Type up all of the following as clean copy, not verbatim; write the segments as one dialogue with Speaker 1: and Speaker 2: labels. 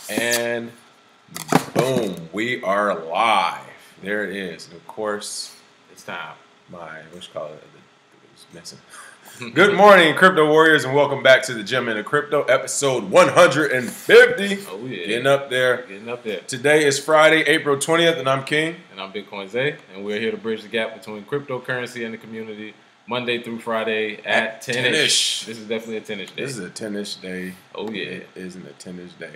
Speaker 1: And boom, we are live. There it is. And of course,
Speaker 2: it's time.
Speaker 1: What you call it? It was missing. Good morning, crypto warriors, and welcome back to the Gem into Crypto, episode 150.
Speaker 2: Oh yeah,
Speaker 1: getting up there. Today is Friday, April 20th, and I'm King.
Speaker 2: And I'm Bitcoin Zay, and we're here to bridge the gap between cryptocurrency and the community, Monday through Friday at 10-ish. This is definitely a 10-ish day.
Speaker 1: This is a 10-ish day.
Speaker 2: Oh yeah,
Speaker 1: it isn't a 10-ish day.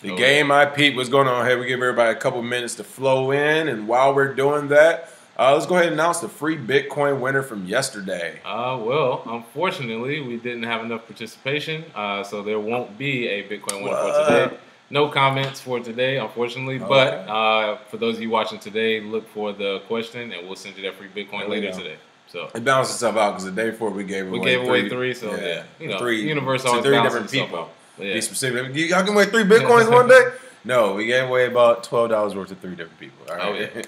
Speaker 1: The game I peep, what's going on here? We give everybody a couple minutes to flow in, and while we're doing that, let's go ahead and announce the free Bitcoin winner from yesterday.
Speaker 2: Well, unfortunately, we didn't have enough participation, so there won't be a Bitcoin winner for today. No comments for today, unfortunately. Okay. But for those of you watching today, look for the question, and we'll send you that free Bitcoin later today. So
Speaker 1: it balanced itself out because the day before we gave away
Speaker 2: three. So yeah, you know,
Speaker 1: three,
Speaker 2: the universe always
Speaker 1: three
Speaker 2: balances
Speaker 1: different
Speaker 2: itself
Speaker 1: people.
Speaker 2: out. Yeah.
Speaker 1: Be specific. Y'all give away 3 Bitcoins one day? No, we gave away about $12 worth of 3 different people. All right.
Speaker 2: Oh, yeah.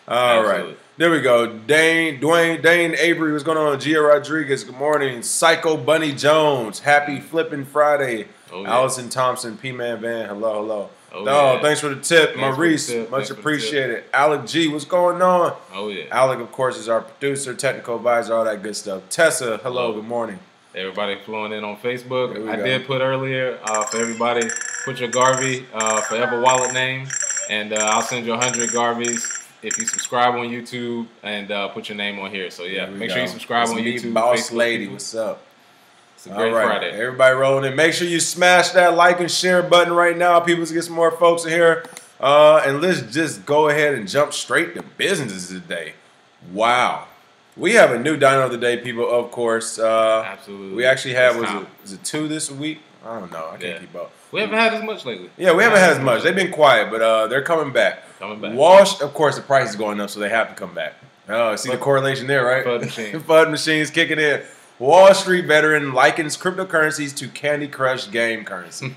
Speaker 1: All right. There we go. Dane Avery, what's going on? Gia Rodriguez, good morning. Psycho Bunny Jones, happy flipping Friday. Oh, yeah. Allison Thompson, P-Man Van, hello. Thanks for the tip. Maurice, much appreciated. Alec G, what's going on?
Speaker 2: Oh, yeah.
Speaker 1: Alec, of course, is our producer, technical advisor, all that good stuff. Tessa, hello, good morning.
Speaker 2: Everybody flowing in on Facebook. I did put earlier for everybody, put your Garvey Forever wallet name, and I'll send you 100 Garveys if you subscribe on YouTube and put your name on here. So yeah, make sure you subscribe on YouTube.
Speaker 1: Boss
Speaker 2: Facebook,
Speaker 1: Lady, what's up?
Speaker 2: It's a great Friday.
Speaker 1: Everybody rolling in. Make sure you smash that like and share button right now. People to get some more folks in here. And let's just go ahead and jump straight to business today. Wow. We have a new dino of the day, people, of course.
Speaker 2: Absolutely.
Speaker 1: We actually have, was it 2 this week? I don't know. I can't keep up.
Speaker 2: We haven't had as much lately.
Speaker 1: Yeah, we haven't had as much. They've been quiet, but they're coming back. Wash, of course, the price is going up, so they have to come back. See the correlation there, right?
Speaker 2: FUD machine.
Speaker 1: FUD machines kicking in. Wall Street veteran likens cryptocurrencies to Candy Crush game currency.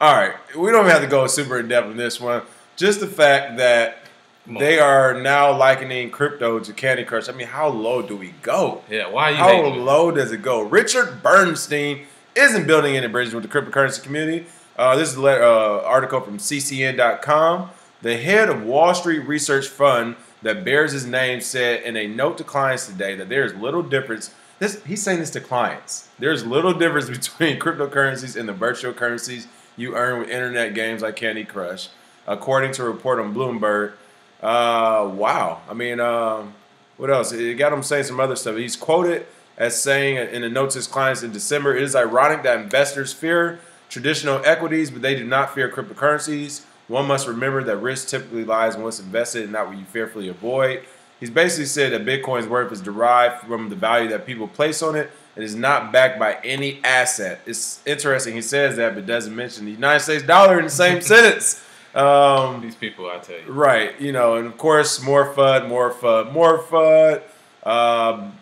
Speaker 1: All right. We don't even have to go super in-depth in this one. Just the fact that they are now likening crypto to Candy Crush. I mean, how low do we go?
Speaker 2: Yeah, why are you
Speaker 1: How low does it go? Richard Bernstein isn't building any bridges with the cryptocurrency community. This is an article from ccn.com. The head of Wall Street Research Fund that bears his name said in a note to clients today that there is little difference. He's saying this to clients. There's little difference between cryptocurrencies and the virtual currencies you earn with internet games like Candy Crush, according to a report on Bloomberg. Wow. I mean, what else? It got him saying some other stuff. He's quoted as saying in a note to his clients in December, it is ironic that investors fear traditional equities, but they do not fear cryptocurrencies. One must remember that risk typically lies in what's invested and not what you fearfully avoid. He's basically said that Bitcoin's worth is derived from the value that people place on it. It is not backed by any asset. It's interesting. He says that, but doesn't mention the United States dollar in the same sentence.
Speaker 2: These people, I tell you.
Speaker 1: Right. You know, and of course, more FUD.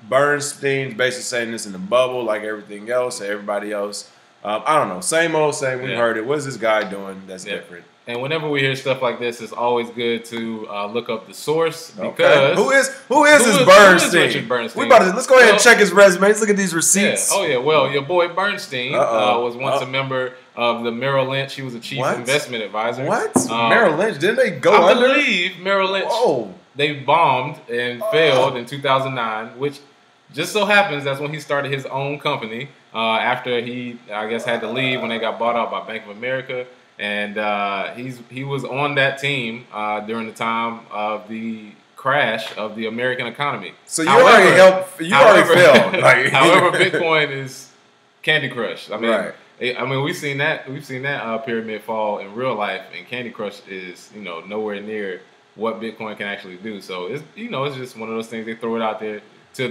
Speaker 1: Bernstein's basically saying this in the bubble like everything else, everybody else. I don't know. Same old same. We've heard it. What is this guy doing that's different?
Speaker 2: And whenever we hear stuff like this, it's always good to look up the source because
Speaker 1: who is this Bernstein?
Speaker 2: Who is Richard Bernstein?
Speaker 1: Let's go ahead and check his resume. Let's look at these receipts.
Speaker 2: Yeah. Oh yeah. Well, your boy Bernstein was once a member of the Merrill Lynch. He was a chief investment advisor.
Speaker 1: What? Merrill Lynch? Didn't they go under?
Speaker 2: I believe Merrill Lynch.
Speaker 1: Oh.
Speaker 2: They bombed and failed in 2009, which just so happens that's when he started his own company after he, I guess, had to leave when they got bought out by Bank of America. And he was on that team during the time of the crash of the American economy.
Speaker 1: So you already failed.
Speaker 2: However, Bitcoin is Candy Crush. I mean, we've seen that pyramid fall in real life, and Candy Crush is nowhere near what Bitcoin can actually do. So it's just one of those things. They throw it out there to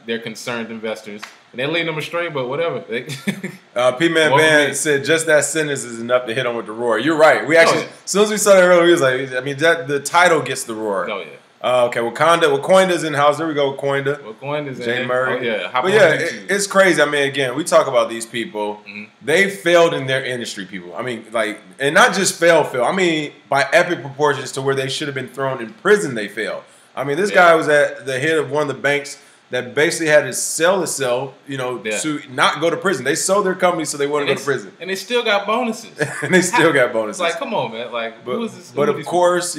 Speaker 2: their concerned investors. And they lead them astray, but whatever.
Speaker 1: P-Man Van said just that sentence is enough to hit him with the roar. You're right. We actually, as soon as we saw that earlier, he was like, I mean, the title gets the roar.
Speaker 2: Oh, yeah.
Speaker 1: Okay, Wakanda's in house. There we go, Wakonda.
Speaker 2: Wakonda's in.
Speaker 1: Jay Murray.
Speaker 2: Oh, yeah.
Speaker 1: But yeah, it's crazy. I mean, again, we talk about these people. Mm-hmm. They failed in their industry, people. I mean, and not just fail. I mean, by epic proportions to where they should have been thrown in prison, they failed. I mean, this guy was at the head of one of the banks that basically had to sell itself, to not go to prison. They sold their company so they wouldn't go to prison.
Speaker 2: And they still got bonuses.
Speaker 1: And they still got bonuses.
Speaker 2: Like, come on, man. Like, who is this?
Speaker 1: But of course,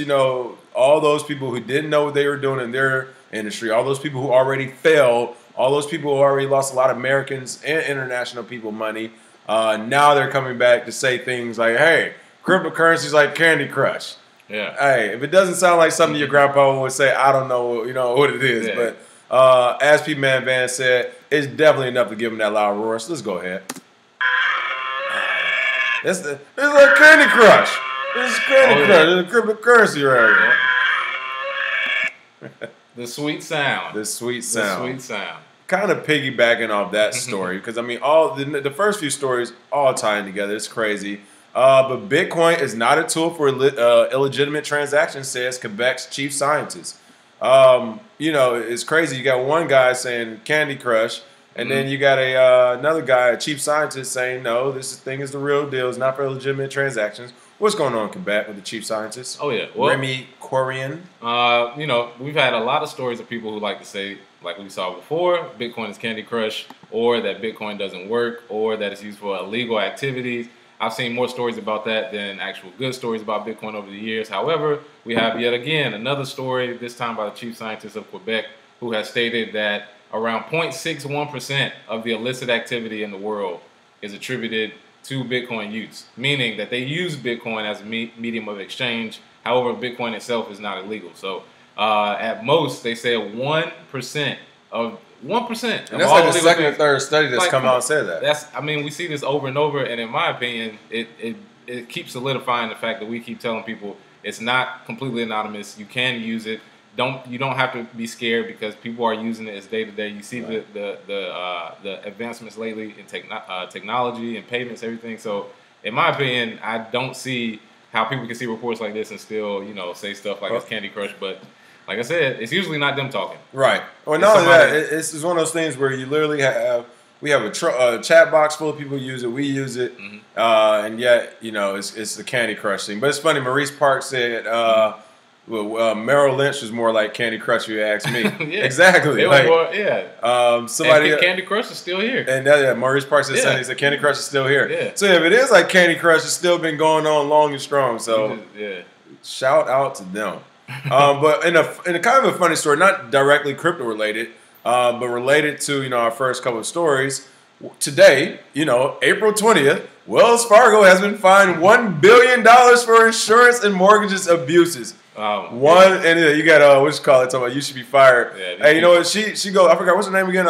Speaker 1: all those people who didn't know what they were doing in their industry, all those people who already failed, all those people who already lost a lot of Americans and international people money, now they're coming back to say things like, hey, cryptocurrencies like Candy Crush.
Speaker 2: Yeah.
Speaker 1: Hey, if it doesn't sound like something your grandpa would say, I don't know, what it is.
Speaker 2: Yeah.
Speaker 1: But as P. Man Van said, it's definitely enough to give him that loud roar. So let's go ahead. This is like Candy Crush. This is Candy Crush. It's a cryptocurrency right here.
Speaker 2: The sweet sound.
Speaker 1: The sweet sound.
Speaker 2: The sweet sound.
Speaker 1: Kind of piggybacking off that story, because I mean, all the first few stories all tying together. It's crazy. But Bitcoin is not a tool for illegitimate transactions, says Quebec's chief scientist. It's crazy. You got one guy saying Candy Crush, and then you got another guy, a chief scientist, saying no, this thing is the real deal. It's not for legitimate transactions. What's going on in Quebec with the chief scientist?
Speaker 2: Oh yeah, well,
Speaker 1: Remy Crimean.
Speaker 2: We've had a lot of stories of people who like to say, like we saw before, Bitcoin is Candy Crush, or that Bitcoin doesn't work, or that it's used for illegal activities. I've seen more stories about that than actual good stories about Bitcoin over the years. However, we have yet again another story, this time by the chief scientist of Quebec, who has stated that around 0.61% of the illicit activity in the world is attributed to Bitcoin use, meaning that they use Bitcoin as a medium of exchange. However, Bitcoin itself is not illegal. So at most, they say 1% of 1%.
Speaker 1: And that's like the second or third study that's come out and said that.
Speaker 2: We see this over and over, and in my opinion, it keeps solidifying the fact that we keep telling people it's not completely anonymous. You can use it. You don't have to be scared because people are using it as day to day. You see the advancements lately in technology and payments, everything. So, in my opinion, I don't see how people can see reports like this and still, say stuff like it's Candy Crush, but. Like I said, it's usually not them talking.
Speaker 1: Right. Well, not only that, it's one of those things where you literally we have a chat box full of people who use it. We use it, and yet it's the Candy Crush thing. But it's funny. Maurice Park said Merrill Lynch was more like Candy Crush. If you ask me,
Speaker 2: yeah.
Speaker 1: Exactly.
Speaker 2: Somebody Candy Crush is still here.
Speaker 1: And Maurice Park said Sunday. He said Candy Crush is still here.
Speaker 2: Yeah.
Speaker 1: So if it is like Candy Crush, it's still been going on long and strong. So shout out to them. But in a kind of a funny story, not directly crypto related, but related to our first couple of stories. Today, April 20th, Wells Fargo has been fined $1 billion for insurance and mortgages abuses. And you got what you call it? Talking about you should be fired. Yeah, hey, you know what? She goes. I forgot what's her name again.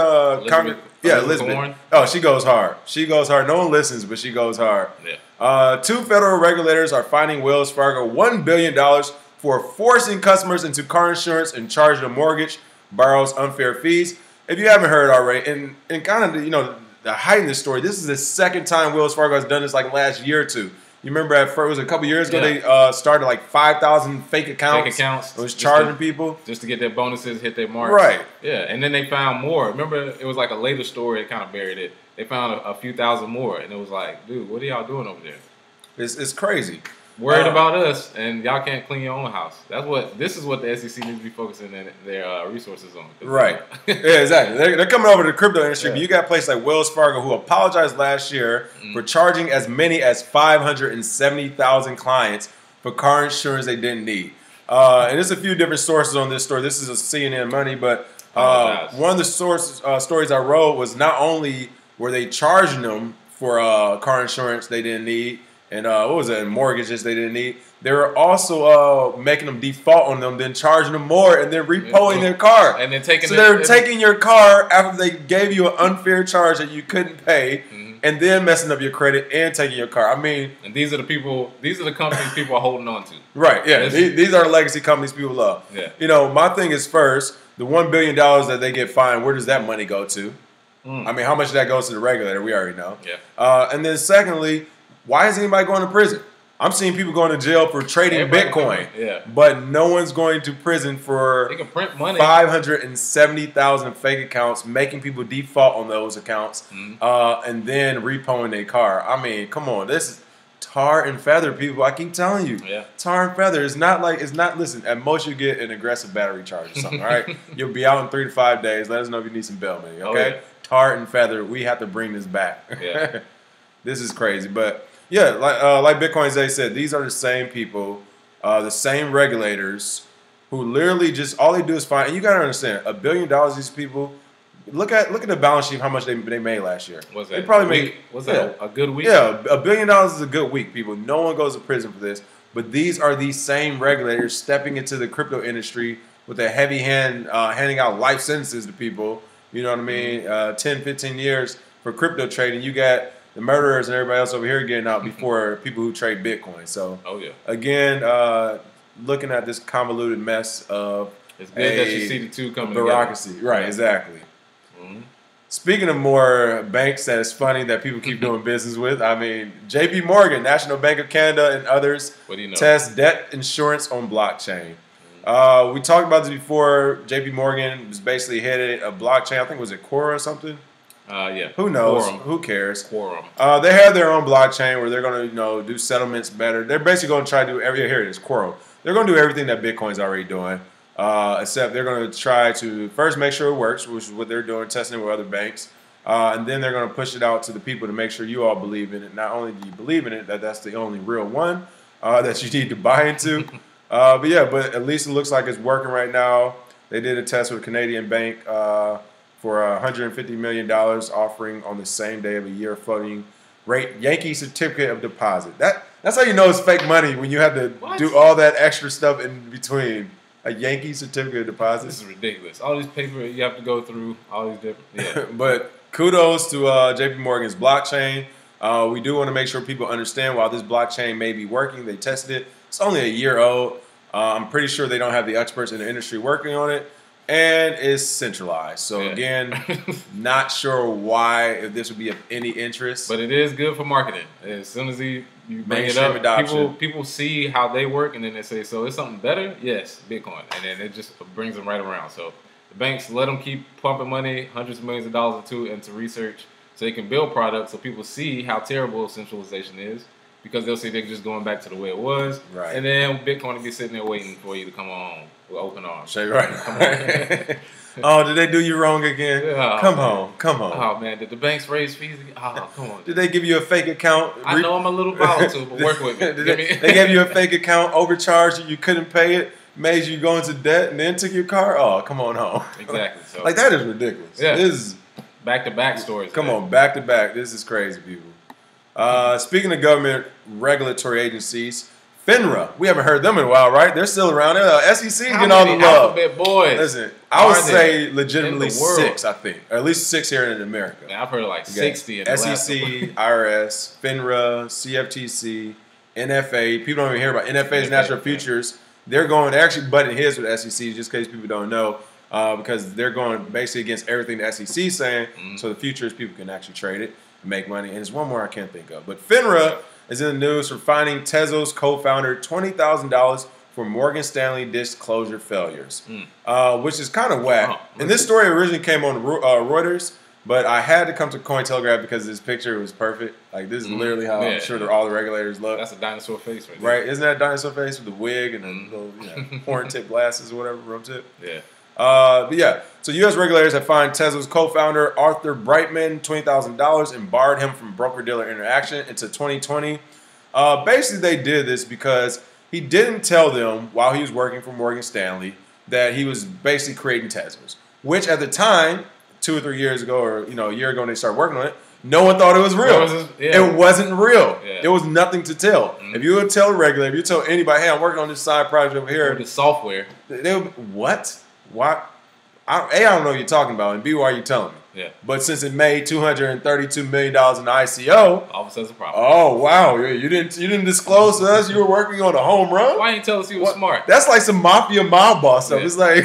Speaker 1: Elizabeth. Oh, she goes hard. She goes hard. No one listens, but she goes hard. Yeah. 2 federal regulators are fining Wells Fargo $1 billion for forcing customers into car insurance and charging a mortgage borrows unfair fees. If you haven't heard already, and kind of the height of this story, this is the second time Wells Fargo has done this like last year or two. You remember it was a couple years ago they started like 5,000 fake accounts. It was charging people
Speaker 2: just to get their bonuses, hit their marks.
Speaker 1: Right.
Speaker 2: Yeah, and then they found more. Remember, it was like a later story. It kind of buried it. They found a few thousand more, and it was like, dude, what are y'all doing over there?
Speaker 1: It's crazy.
Speaker 2: Worried about us, and y'all can't clean your own house. This is what the SEC needs to be focusing their resources on.
Speaker 1: Right. Yeah, exactly. They're coming over to the crypto industry, but you got places like Wells Fargo who apologized last year for charging as many as 570,000 clients for car insurance they didn't need. And there's a few different sources on this story. This is a CNN Money, but one of the stories I wrote was not only were they charging them for car insurance they didn't need, and mortgages they didn't need. They were also making them default on them, then charging them more, and then repoing their car.
Speaker 2: And then
Speaker 1: taking your car after they gave you an unfair charge that you couldn't pay, and then messing up your credit and taking your car. I mean,
Speaker 2: and these are the companies people are holding on to.
Speaker 1: Right? Yeah, these are the legacy companies people love.
Speaker 2: Yeah.
Speaker 1: My thing is first, the $1 billion that they get fined. Where does that money go to? I mean, how much of that goes to the regulator? We already know.
Speaker 2: Yeah.
Speaker 1: And then secondly, why is anybody going to prison? I'm seeing people going to jail for trading Bitcoin, but no one's going to prison for
Speaker 2: they can print money.
Speaker 1: 570,000 fake accounts, making people default on those accounts, and then repoing their car. I mean, come on, this is tar and feather, people. I keep telling you.
Speaker 2: Yeah.
Speaker 1: Tar and feather. It's not, listen, at most you get an aggressive battery charge or something, all right? You'll be out in 3 to 5 days. Let us know if you need some bail money, okay?
Speaker 2: Oh, yeah.
Speaker 1: Tar and feather. We have to bring this back.
Speaker 2: Yeah.
Speaker 1: This is crazy. But, yeah, like Bitcoin Zay said, these are the same people, the same regulators who literally just, all they do is find, and you got to understand, $1 billion, these people, look at the balance sheet, how much they made last year.
Speaker 2: Was that
Speaker 1: they probably made,
Speaker 2: was that a good week?
Speaker 1: Yeah, $1 billion is a good week, people. No one goes to prison for this. But these are these same regulators stepping into the crypto industry with a heavy hand, handing out life sentences to people. You know what I mean? 10, 15 years for crypto trading. You got the murderers and everybody else over here getting out before people who trade Bitcoin. So, again, looking at this convoluted mess of
Speaker 2: it's good that you see the two coming
Speaker 1: bureaucracy.
Speaker 2: Together.
Speaker 1: Right, exactly. Speaking of more banks that it's funny that people keep doing business with, I mean, JPMorgan, National Bank of Canada, and others test debt insurance on blockchain. We talked about this before. JPMorgan was basically headed a blockchain. I think was it Quora or something?
Speaker 2: Yeah.
Speaker 1: Who knows?
Speaker 2: Quorum.
Speaker 1: Who cares?
Speaker 2: Quorum.
Speaker 1: They have their own blockchain where they're going to, do settlements better. They're basically going to try to do here it is, Quorum. They're going to do everything that Bitcoin's already doing. Except they're going to try to first make sure it works, which is what they're doing, testing it with other banks. And then they're going to push it out to the people to make sure you all believe in it. Not only do you believe in it, that's the only real one that you need to buy into. But at least it looks like it's working right now. They did a test with a Canadian bank for $150 million offering on the same day of a year floating rate Yankee certificate of deposit. That's how you know it's fake money when you have to do all that extra stuff in between. A Yankee certificate of deposit.
Speaker 2: This is ridiculous. All these paper you have to go through, all these different. Yeah.
Speaker 1: But kudos to JPMorgan's blockchain. We do want to make sure people understand while this blockchain may be working. They tested it. It's only a year old. I'm pretty sure they don't have the experts in the industry working on it. And it's centralized. So, again, not sure why, if this would be of any interest.
Speaker 2: But it is good for marketing. As soon as you bring it up, people see how they work, and then they say, so it's something better? Yes, Bitcoin. And then it just brings them right around. So the banks let them keep pumping money, hundreds of millions of dollars into research so they can build products so people see how terrible centralization is. Because they'll say they're just going back to the way it was.
Speaker 1: Right.
Speaker 2: And then Bitcoin will be sitting there waiting for you to come on with open arms.
Speaker 1: Say right. Come on. Oh, did they do you wrong again?
Speaker 2: Yeah,
Speaker 1: come home.
Speaker 2: Oh, man. Did the banks raise fees again? Oh, come on.
Speaker 1: Did they give you a fake account?
Speaker 2: I know I'm a little volatile, but work with me.
Speaker 1: They gave you a fake account, overcharged you, couldn't pay it, made you go into debt, and then took your car? Oh, come on home.
Speaker 2: Exactly. So,
Speaker 1: that is ridiculous.
Speaker 2: Yeah.
Speaker 1: This is
Speaker 2: back-to-back stories.
Speaker 1: Come on, back-to-back. This is crazy, people. Speaking of government regulatory agencies, FINRA, we haven't heard them in a while, right? They're still around. SEC getting all the love.
Speaker 2: Alphabet boys.
Speaker 1: Listen, I would say legitimately 6, I think. Or at least 6 here in America.
Speaker 2: Man, I've heard like 60 in the
Speaker 1: SEC, IRS, FINRA, CFTC, NFA. People don't even hear about NFA's natural futures. They're actually butting heads with SEC, just in case people don't know, because they're going basically against everything the SEC is saying. So the futures, people can actually trade it. Make money. And there's one more I can't think of. But FINRA is in the news for fining Tezos co-founder $20,000 for Morgan Stanley disclosure failures, which is kind of whack. And this story originally came on Reuters, but I had to come to Cointelegraph because this picture was perfect. Like, this is literally how I'm sure all the regulators look.
Speaker 2: That's a dinosaur face right there.
Speaker 1: Right? Isn't that a dinosaur face with the wig and the little horn tip glasses or whatever, rum tip?
Speaker 2: Yeah.
Speaker 1: So U.S. regulators have fined Tezos co-founder Arthur Brightman $20,000 and barred him from broker-dealer interaction into 2020. Basically, they did this because he didn't tell them while he was working for Morgan Stanley that he was basically creating Tezos, which at the time, 2 or 3 years ago, or a year ago when they started working on it, no one thought it was real. It wasn't real. Yeah. It was nothing to tell. If you would tell a regulator, if you tell anybody, hey, I'm working on this side project over here.
Speaker 2: The software.
Speaker 1: They would be, what? Why? I don't know what you're talking about, and B, why are you telling me?
Speaker 2: Yeah.
Speaker 1: But since it made $232 million in the ICO,
Speaker 2: all of a sudden it's a problem.
Speaker 1: Oh wow, you didn't disclose to us you were working on a home run?
Speaker 2: Why didn't you tell us you were smart?
Speaker 1: That's like some mafia mob boss stuff. Yeah. It's like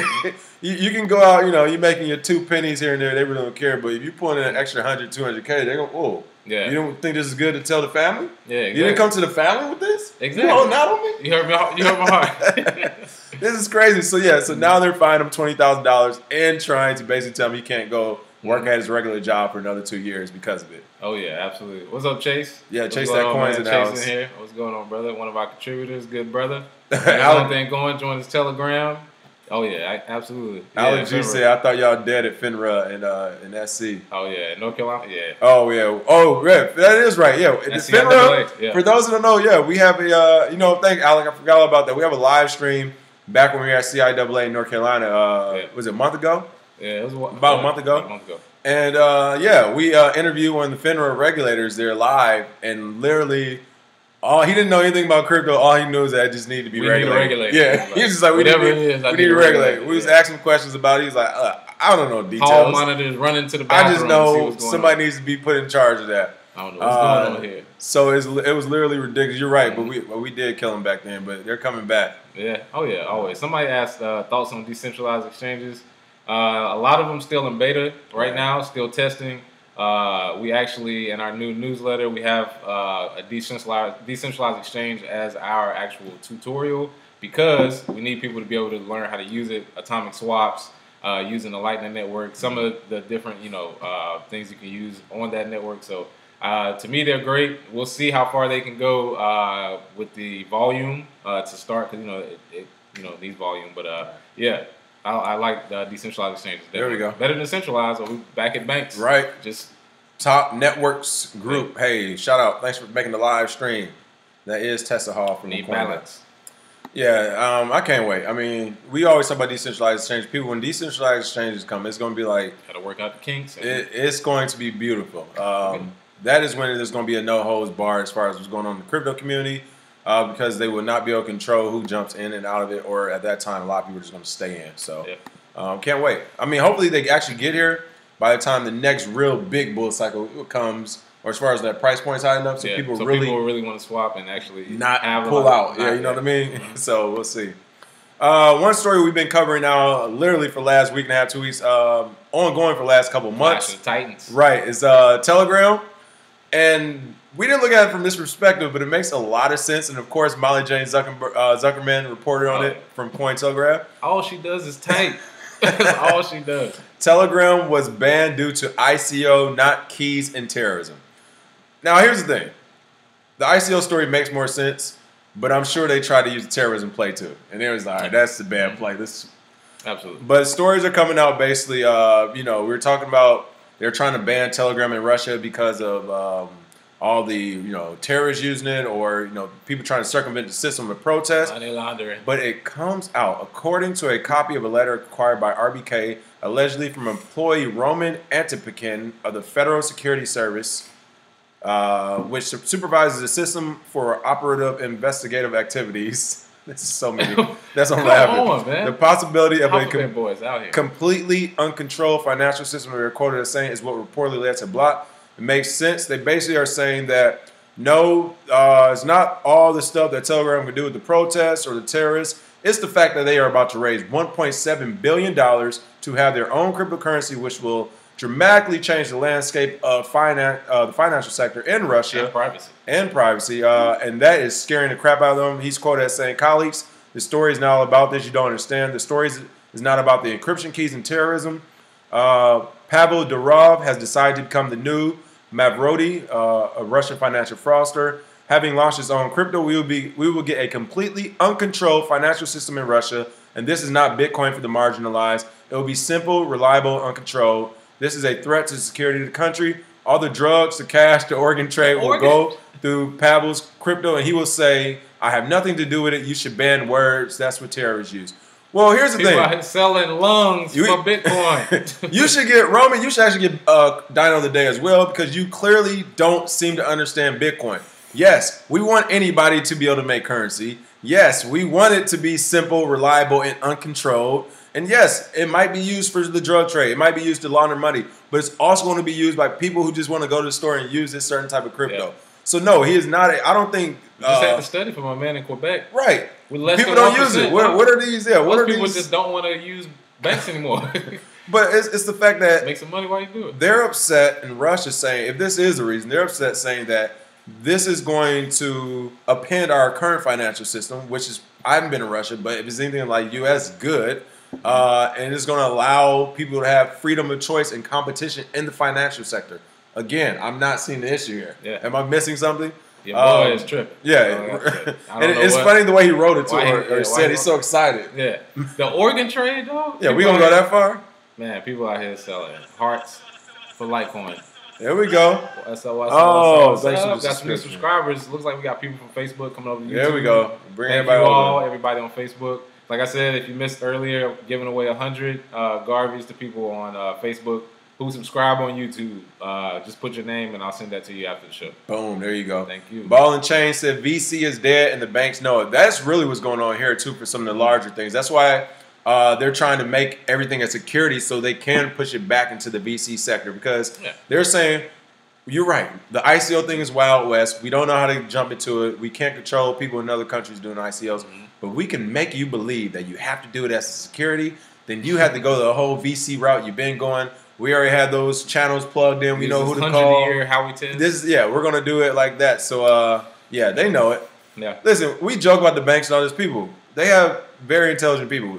Speaker 1: you can go out, you're making your 2 pennies here and there, they really don't care. But if you put in an extra 100, 200K, they're going, whoa. Yeah. You don't think this is good to tell the family?
Speaker 2: Yeah, exactly.
Speaker 1: You didn't come to the family with this?
Speaker 2: Exactly.
Speaker 1: You holding out on me?
Speaker 2: You heard my heart.
Speaker 1: This is crazy. So now they're fining him $20,000 and trying to basically tell him he can't go work at his regular job for another 2 years because of it.
Speaker 2: Oh yeah, absolutely. What's up, Chase?
Speaker 1: Yeah,
Speaker 2: What's
Speaker 1: Chase that coins in the house.
Speaker 2: Chase in here. What's going on, brother? One of our contributors, good brother. Another thing going, join his Telegram. Oh yeah, absolutely.
Speaker 1: Alex G said, I thought y'all dead at FINRA and SC.
Speaker 2: Oh yeah, North Carolina. Yeah.
Speaker 1: Oh yeah. Oh yeah, that is right. Yeah, FINRA. Yeah. For those that don't know, yeah, we have a thank Alex. I forgot all about that. We have a live stream back when we were at CIAA in North Carolina. Was it a month ago?
Speaker 2: Yeah, it was
Speaker 1: about a month ago. And we interviewed one of the FINRA regulators there live, and literally, he didn't know anything about crypto. All he knew is that it just needed to be regulated. Yeah, he was just like, we need to regulate it. We was asking questions about it. He was like, I don't know details.
Speaker 2: Hall monitors running to the bathroom.
Speaker 1: I just know somebody needs to be put in charge of that.
Speaker 2: I don't know what's going on here.
Speaker 1: So it was literally ridiculous. You're right, but we did kill them back then, but they're coming back.
Speaker 2: Yeah. Oh yeah, always. Somebody asked thoughts on decentralized exchanges. A lot of them still in beta right now, still testing. We actually, in our new newsletter, we have a decentralized exchange as our actual tutorial because we need people to be able to learn how to use it. Atomic swaps, using the Lightning Network, some of the different things you can use on that network. So to me, they're great. We'll see how far they can go with the volume to start because it needs volume. But yeah. I like decentralized exchanges.
Speaker 1: There we go.
Speaker 2: Better than centralized, or we back at banks.
Speaker 1: Right.
Speaker 2: Just
Speaker 1: top networks group. Hey, shout out. Thanks for making the live stream. That is Tessa Hall from the corner.
Speaker 2: Balance.
Speaker 1: Yeah, I can't wait. I mean, we always talk about decentralized exchange. People, when decentralized exchanges come, it's going to be like...
Speaker 2: Got to work out the kinks.
Speaker 1: It's going to be beautiful. That is when there's going to be a no-holds bar as far as what's going on in the crypto community. Because they will not be able to control who jumps in and out of it, or at that time, a lot of people are just going to stay in. So, can't wait. I mean, hopefully they actually get here by the time the next real big bull cycle comes, or as far as that price point's high enough, so people
Speaker 2: really want to swap and actually
Speaker 1: not pull out. Yeah, you know what I mean? Mm-hmm. So we'll see. One story we've been covering now, literally for the last week and a half, 2 weeks, ongoing for the last couple months.
Speaker 2: Titans.
Speaker 1: Right, is Telegram. And we didn't look at it from this perspective, but it makes a lot of sense. And of course, Molly Jane Zuckerman reported on it from Cointelegraph.
Speaker 2: All she does is type. That's all she does.
Speaker 1: Telegram was banned due to ICO, not keys, and terrorism. Now, here's the thing. The ICO story makes more sense, but I'm sure they tried to use the terrorism play too. And it was like, all right, that's the bad play.
Speaker 2: Absolutely.
Speaker 1: But stories are coming out basically, we were talking about they're trying to ban Telegram in Russia because of all the terrorists using it, or people trying to circumvent the system of protest.
Speaker 2: Money laundering.
Speaker 1: But it comes out, according to a copy of a letter acquired by RBK, allegedly from employee Roman Antipikin of the Federal Security Service, which supervises the system for operative investigative activities. This is so many. That's what I'm laughing.
Speaker 2: Man.
Speaker 1: The possibility of
Speaker 2: boys out here.
Speaker 1: Completely uncontrolled financial system they're quoted as saying is what reportedly led to block. It makes sense. They basically are saying that no, it's not all the stuff that Telegram can do with the protests or the terrorists. It's the fact that they are about to raise $1.7 billion to have their own cryptocurrency, which will dramatically change the landscape of the financial sector in Russia. And privacy. And that is scaring the crap out of them. He's quoted as saying, colleagues, the story is not all about this. You don't understand. The story is not about the encryption keys and terrorism. Pavel Durov has decided to become the new Mavrodi, a Russian financial fraudster. Having launched his own crypto, we will get a completely uncontrolled financial system in Russia. And this is not Bitcoin for the marginalized. It will be simple, reliable, uncontrolled. This is a threat to the security of the country. All the drugs, the cash, the organ trade will go through Pavel's crypto, and he will say, I have nothing to do with it. You should ban words. That's what terrorists use. Well, here's the thing.
Speaker 2: People are selling lungs for Bitcoin.
Speaker 1: You should get, Roman, you should actually get Dino of the Day as well, because you clearly don't seem to understand Bitcoin. Yes, we want anybody to be able to make currency. Yes, we want it to be simple, reliable, and uncontrolled. And yes, it might be used for the drug trade. It might be used to launder money. But it's also going to be used by people who just want to go to the store and use this certain type of crypto. Yeah. So no, he is not. I don't think.
Speaker 2: You just have to study from a man in Quebec.
Speaker 1: Right. People don't use it. What are these? Yeah. What are
Speaker 2: people
Speaker 1: these?
Speaker 2: Just don't want to use banks anymore.
Speaker 1: But it's the fact that
Speaker 2: make some money while you do it.
Speaker 1: They're upset, and Russia's saying, if this is the reason, they're upset saying that this is going to upend our current financial system, which is, I haven't been in Russia, but if it's anything like U.S., good. and it's going to allow people to have freedom of choice and competition in the financial sector. Again, I'm not seeing the issue here.
Speaker 2: Yeah.
Speaker 1: Am I missing something?
Speaker 2: Your boy is tripping.
Speaker 1: Yeah, and it's funny the way he wrote it too, or said he's so excited.
Speaker 2: Yeah, the organ trade though.
Speaker 1: Yeah, we gonna go that far?
Speaker 2: Man, people out here selling hearts for Litecoin.
Speaker 1: There we go.
Speaker 2: Thanks
Speaker 1: for
Speaker 2: got some new subscribers. Looks like we got people from Facebook coming over to YouTube.
Speaker 1: There we go.
Speaker 2: Bring everybody over. Everybody on Facebook. Like I said, if you missed earlier, giving away 100 Garveys to people on Facebook who subscribe on YouTube. Just put your name and I'll send that to you after the show.
Speaker 1: Boom, there you go.
Speaker 2: Thank you.
Speaker 1: Ball and Chain said VC is dead and the banks know it. That's really what's going on here too for some of the larger things. That's why they're trying to make everything a security so they can push it back into the VC sector because they're saying, you're right, the ICO thing is Wild West. We don't know how to jump into it. We can't control people in other countries doing ICOs, but we can make you believe that you have to do it as a security. Then you have to go the whole VC route you've been going. We already had those channels plugged in. We know who to call. We're gonna do it like that. So yeah, they know it.
Speaker 2: Yeah.
Speaker 1: Listen, we joke about the banks and all these people. They have very intelligent people.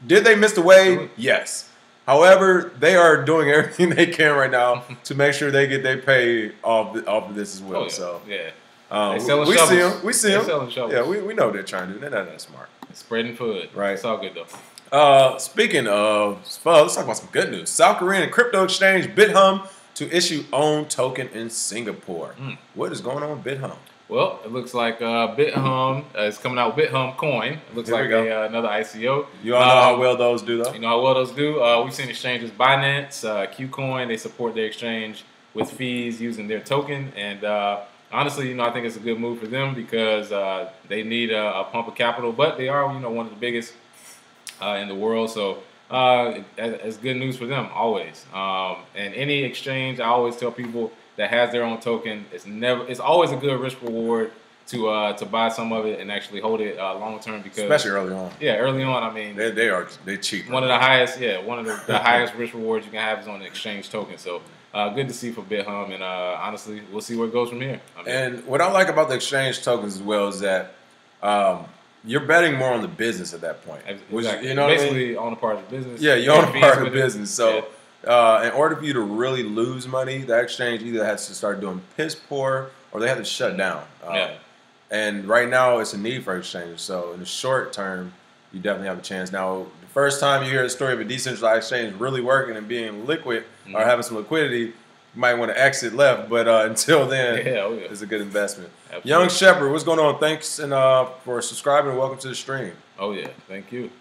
Speaker 1: Did they miss the wave? Yes. However, they are doing everything they can right now to make sure they get their pay off of this as well.
Speaker 2: Oh, yeah.
Speaker 1: So
Speaker 2: yeah.
Speaker 1: We see them. We see them.
Speaker 2: Selling shovels.
Speaker 1: Yeah, we know what they're trying to do. They're not that smart.
Speaker 2: Spreading food.
Speaker 1: Right.
Speaker 2: It's all good though.
Speaker 1: Speaking of fun, let's talk about some good news. South Korean crypto exchange Bithumb to issue own token in Singapore. What is going on with Bithumb?
Speaker 2: Well, it looks like Bithumb is coming out with Bithumb coin. It looks like another ICO.
Speaker 1: You all know how well those do, though?
Speaker 2: You know how well those do? We've seen exchanges Binance, Qcoin. They support their exchange with fees using their token. And honestly, I think it's a good move for them because they need a pump of capital. But they are, one of the biggest in the world. So it's good news for them, always. And any exchange, I always tell people, that has their own token, it's always a good risk reward to buy some of it and actually hold it long term because
Speaker 1: especially early on.
Speaker 2: Yeah, early on. I mean,
Speaker 1: they're cheap.
Speaker 2: One of the highest, the highest risk rewards you can have is on the exchange token. So good to see for Bithumb, and honestly, we'll see where it goes from here.
Speaker 1: And what I like about the exchange tokens as well is that you're betting more on the business at that point.
Speaker 2: Which,
Speaker 1: basically
Speaker 2: basically on the part of the business.
Speaker 1: Yeah, you own a part of the business. So. In order for you to really lose money, the exchange either has to start doing piss poor or they have to shut down. And right now, it's a need for exchanges. So in the short term, you definitely have a chance. Now, the first time you hear the story of a decentralized exchange really working and being liquid or having some liquidity, you might want to exit left. But until then, it's a good investment. Absolutely. Young Shepherd, what's going on? Thanks for subscribing and welcome to the stream.
Speaker 2: Oh, yeah. Thank you.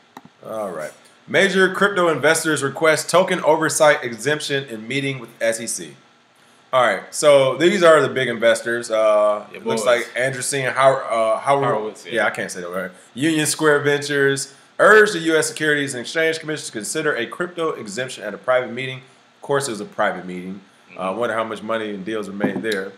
Speaker 1: All right. Major crypto investors request token oversight exemption in meeting with SEC. All right, so these are the big investors. Looks like Andreessen Horowitz. Yeah, I can't say that right. Union Square Ventures urged the U.S. Securities and Exchange Commission to consider a crypto exemption at a private meeting. Of course, it was a private meeting. I wonder how much money and deals were made there.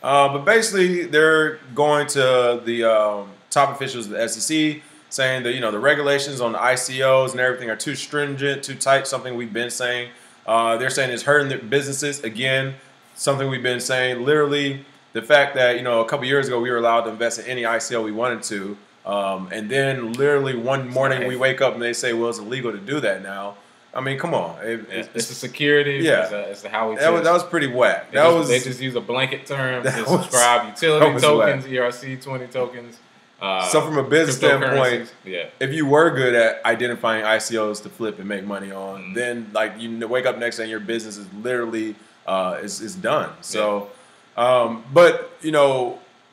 Speaker 1: But basically, they're going to the top officials of the SEC. Saying that the regulations on the ICOs and everything are too stringent, too tight. Something we've been saying. They're saying it's hurting their businesses again. Something we've been saying. Literally, the fact that a couple years ago we were allowed to invest in any ICO we wanted to, and then literally one morning we wake up and they say, well, it's illegal to do that now. I mean, come on.
Speaker 2: It's a security.
Speaker 1: Yeah,
Speaker 2: it's how we.
Speaker 1: That was pretty whack.
Speaker 2: They just use a blanket term to subscribe utility tokens, ERC20 tokens.
Speaker 1: So from a business standpoint, if you were good at identifying ICOs to flip and make money on, then you wake up next day and your business is literally is done. So, but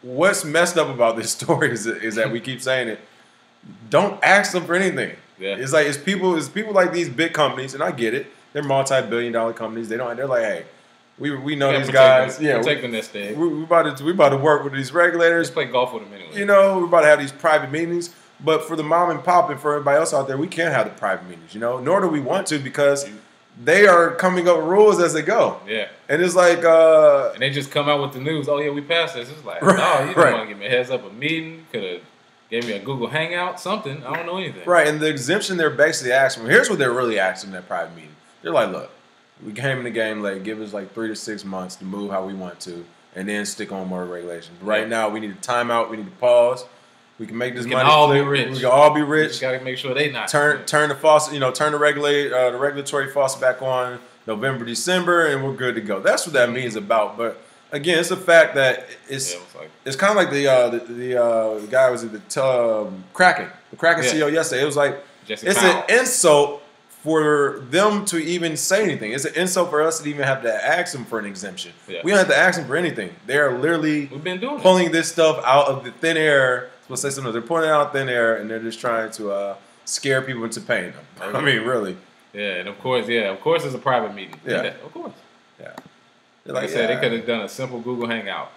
Speaker 1: what's messed up about this story is that we keep saying it. Don't ask them for anything. Yeah. It's people like these big companies, and I get it. They're multi-billion-dollar companies. They're like, hey. We know these guys.
Speaker 2: We're taking this thing.
Speaker 1: We about to work with these regulators.
Speaker 2: Let's play golf with them anyway.
Speaker 1: We're about to have these private meetings. But for the mom and pop and for everybody else out there, we can't have the private meetings. Nor do we want to because they are coming up with rules as they go.
Speaker 2: Yeah.
Speaker 1: And it's like
Speaker 2: and they just come out with the news. Oh yeah, we passed this. It's like no, you didn't want to give me a heads up. A meeting could have gave me a Google Hangout, something. I don't know anything.
Speaker 1: Right. And the exemption they're basically asking. Here's what they're really asking in that private meeting. They're like, look. We came in the game late. Give us 3 to 6 months to move how we want to, and then stick on more regulations. But right now, we need a timeout. We need to pause. We can make this money.
Speaker 2: We can all be rich.
Speaker 1: We can all be rich.
Speaker 2: We got to make sure they not.
Speaker 1: Turn the faucet, turn the regulatory faucet back on November, December, and we're good to go. That's what that means about. But again, it's the fact that it's kind of like the guy was at the Kraken, CEO yesterday. It was like it's an insult for them to even say anything. It's an insult for us to even have to ask them for an exemption. Yeah. We don't have to ask them for anything. They are literally pulling this stuff out of the thin air. Let's say something. They're pulling it out of thin air, and they're just trying to scare people into paying them. I mean, really.
Speaker 2: Yeah, and of course, it's a private meeting. Yeah, of course. Yeah. Like I said, they could have done a simple Google Hangout.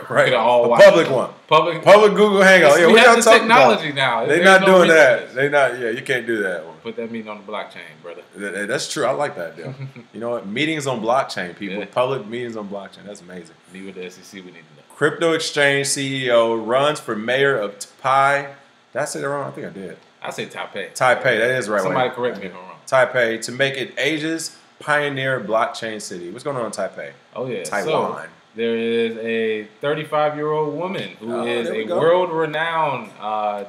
Speaker 1: Right. A public one. Public Google Hangout. Yeah,
Speaker 2: we have the technology now.
Speaker 1: They're not doing that. They not. Yeah, you can't do that one.
Speaker 2: Put that meeting on the blockchain, brother.
Speaker 1: That's true. I like that deal. You know what? Meetings on blockchain, people. Yeah. Public meetings on blockchain. That's amazing.
Speaker 2: Meet with the SEC. We need to know.
Speaker 1: Crypto exchange CEO runs for mayor of Taipei. Did I say that wrong? I think I did.
Speaker 2: I say Taipei.
Speaker 1: Taipei. That is the right.
Speaker 2: Somebody correct me if I'm wrong.
Speaker 1: Taipei to make it Asia's pioneer blockchain city. What's going on in Taipei?
Speaker 2: Oh yeah,
Speaker 1: Taiwan.
Speaker 2: So, there is a 35-year-old woman who is a world-renowned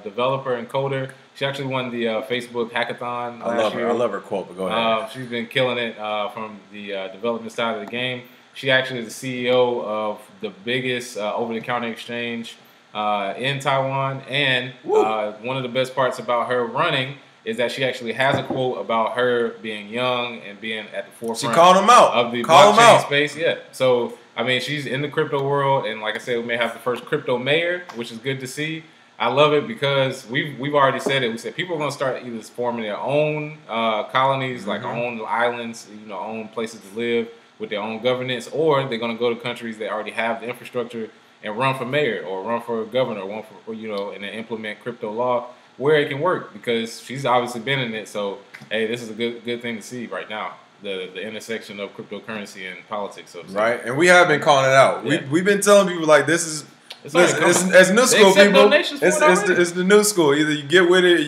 Speaker 2: developer and coder. She actually won the Facebook hackathon last year.
Speaker 1: I love her quote, but go ahead.
Speaker 2: She's been killing it from the development side of the game. She actually is the CEO of the biggest over-the-counter exchange in Taiwan. And one of the best parts about her running is that she actually has a quote about her being young and being at the forefront
Speaker 1: she called him out.
Speaker 2: Of the blockchain space. Yeah. So, I mean, she's in the crypto world. And like I said, we may have the first crypto mayor, which is good to see. I love it because we've already said it. We said people are going to start either forming their own colonies, like own islands, own places to live with their own governance, or they're going to go to countries that already have the infrastructure and run for mayor or run for governor, run for, and then implement crypto law where it can work, because she's obviously been in it. So, hey, this is a good thing to see right now, the intersection of cryptocurrency and politics. So
Speaker 1: right, and we have been calling it out. Yeah. We've been telling people like this is. It's new school people. It's the new school. Either you get with it, or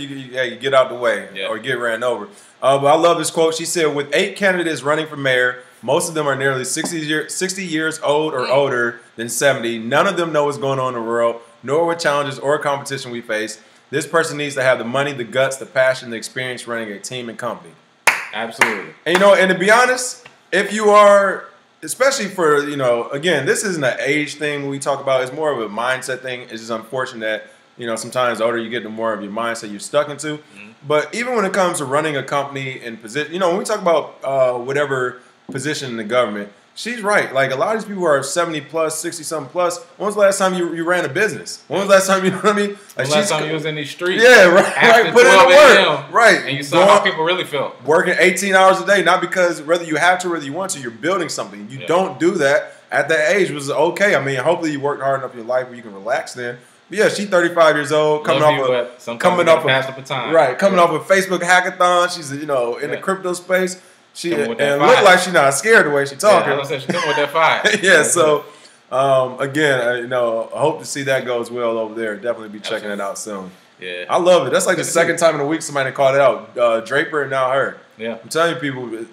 Speaker 1: you get out the way, or get ran over. But I love this quote. She said, "With 8 candidates running for mayor, most of them are nearly 60 years old or older than 70. None of them know what's going on in the world, nor what challenges or competition we face. This person needs to have the money, the guts, the passion, the experience running a team and company."
Speaker 2: Absolutely.
Speaker 1: And to be honest, if you are, especially for, again, this isn't an age thing we talk about. It's more of a mindset thing. It's just unfortunate that, sometimes the older you get, the more of your mindset you're stuck into. But even when it comes to running a company in position, when we talk about whatever position in the government, she's right. Like, a lot of these people are 70 plus, 60 something plus. When was the last time you ran a business? When was the last time, you know what I mean? Like,
Speaker 2: when was the last time you was in these streets?
Speaker 1: Yeah, right. Put in the work. Right.
Speaker 2: And you saw how people really felt.
Speaker 1: Working 18 hours a day, not because whether you have to or whether you want to, you're building something. You don't do that at that age, which is okay. I mean, hopefully you worked hard enough in your life where you can relax then. But yeah, she's 35 years old, coming off of Facebook hackathon. She's in the crypto space. She and look like she's not scared the way she's talking.
Speaker 2: Yeah, she's coming with that fire.
Speaker 1: Yeah, so again, I hope to see that goes well over there. Definitely be checking it out soon.
Speaker 2: Yeah,
Speaker 1: I love it. That's like the second time in a week somebody called it out. Draper and now her.
Speaker 2: Yeah,
Speaker 1: I'm telling you, people,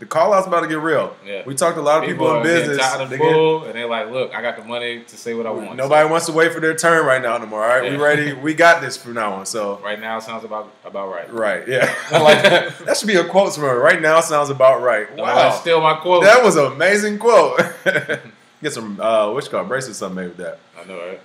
Speaker 1: the call out's about to get real.
Speaker 2: Yeah,
Speaker 1: we talked to a lot of people in business.
Speaker 2: Tired of the bull, and they're like, "Look, I got the money to say what I want."
Speaker 1: Nobody wants to wait for their turn right now anymore. All right, we ready. We got this from now on. So
Speaker 2: right now sounds about right.
Speaker 1: Right. Yeah, I like that. That should be a quote from her. Right now sounds about right. Wow,
Speaker 2: that's still my quote.
Speaker 1: That was an amazing quote. Get some bracelets something made with that.
Speaker 2: I know, right?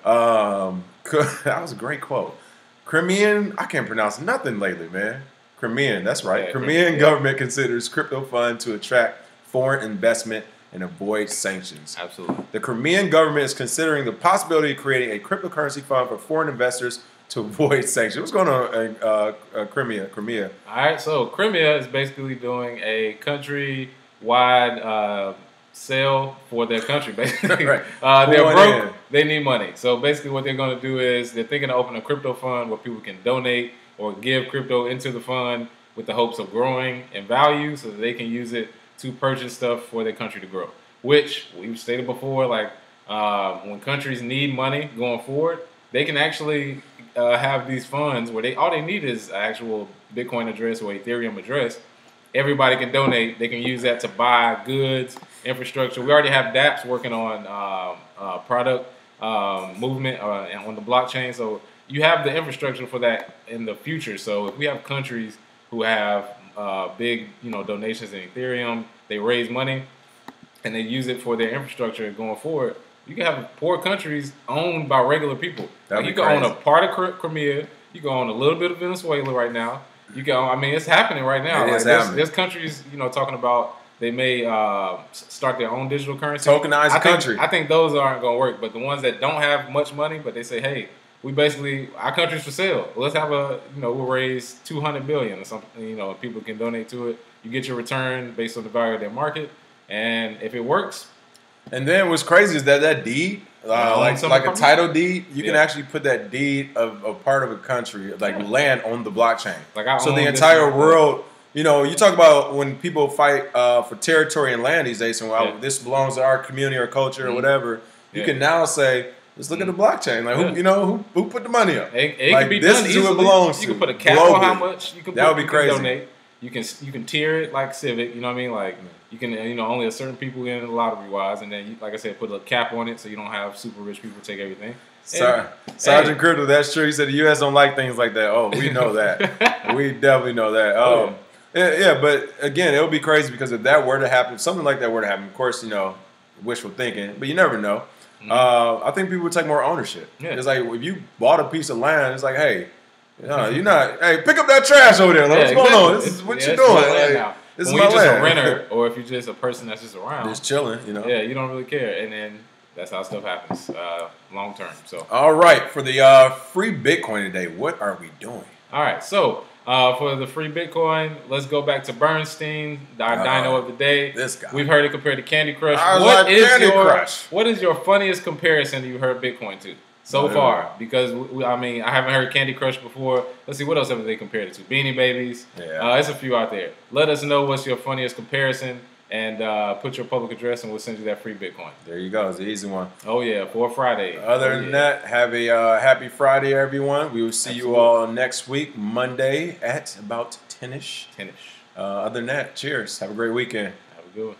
Speaker 1: That was a great quote. Crimean, I can't pronounce nothing lately, man. Crimean, that's right. Yeah, Crimean government considers crypto fund to attract foreign investment and avoid sanctions.
Speaker 2: Absolutely.
Speaker 1: The Crimean government is considering the possibility of creating a cryptocurrency fund for foreign investors to avoid sanctions. What's going on in Crimea?
Speaker 2: All right, so Crimea is basically doing a country-wide sale for their country, basically. Right. They're broke. They need money. So basically what they're going to do is they're thinking of opening a crypto fund where people can donate or give crypto into the fund with the hopes of growing in value so that they can use it to purchase stuff for their country to grow. Which, we've stated before, like when countries need money going forward, they can actually have these funds where all they need is an actual Bitcoin address or Ethereum address. Everybody can donate. They can use that to buy goods, infrastructure. We already have dApps working on product movement on the blockchain. So you have the infrastructure for that in the future. So if we have countries who have big, donations in Ethereum, they raise money and they use it for their infrastructure going forward. You can have poor countries owned by regular people. Like you can own a part of Crimean. You can own a little bit of Venezuela right now. You can. I mean, it's happening right now. Like there's countries, talking about they may start their own digital currency.
Speaker 1: Tokenized country.
Speaker 2: I think those aren't going to work. But the ones that don't have much money, but they say, hey, we basically our country's for sale. Let's have we'll raise $200 billion or something. People can donate to it. You get your return based on the value of their market, and if it works.
Speaker 1: And then what's crazy is that deed, like a title deed, you can actually put that deed of part of a country, land on the blockchain. So the entire world, you talk about when people fight for territory and land these days, and this belongs to our community or culture or whatever, you can now say, let's look at the blockchain. Who put the money up?
Speaker 2: It can be
Speaker 1: this
Speaker 2: done
Speaker 1: is
Speaker 2: easily.
Speaker 1: who it belongs to.
Speaker 2: You can put a cap on how much you can.
Speaker 1: That would be crazy.
Speaker 2: Donate. You can tier it like Civic. You know what I mean? Like you can, only a certain people in the lottery wise, and then like I said, put a cap on it so you don't have super rich people take everything.
Speaker 1: Sergeant Crypto, that's true. He said the U.S. don't like things like that. Oh, we know that. We definitely know that. Yeah, but again, it would be crazy because if that were to happen, something like that were to happen, of course, wishful thinking, but you never know. I think people would take more ownership. Yeah. It's like if you bought a piece of land, it's like, hey, you're not. Hey, pick up that trash over there. What's going on? This is what you're doing. This is my land. When you're just a renter,
Speaker 2: or if you're just a person that's just around,
Speaker 1: just chilling,
Speaker 2: Yeah, you don't really care, and then that's how stuff happens long term. So,
Speaker 1: all right, for the free Bitcoin today, what are we doing?
Speaker 2: All right, so for the free Bitcoin, let's go back to Bernstein, our dino of the day.
Speaker 1: This guy.
Speaker 2: We've heard it compared to Candy Crush. What is your funniest comparison you heard Bitcoin to? So far, because I haven't heard Candy Crush before. Let's see, what else have they compared it to? Beanie Babies. Yeah. There's a few out there. Let us know what's your funniest comparison, and put your public address, and we'll send you that free Bitcoin.
Speaker 1: There you go. It's the easy one.
Speaker 2: Oh yeah, for Friday.
Speaker 1: Other than that, have a happy Friday, everyone. We will see you all next week, Monday at about 10ish.
Speaker 2: 10ish.
Speaker 1: Other than that, cheers. Have a great weekend.
Speaker 2: Have a good one.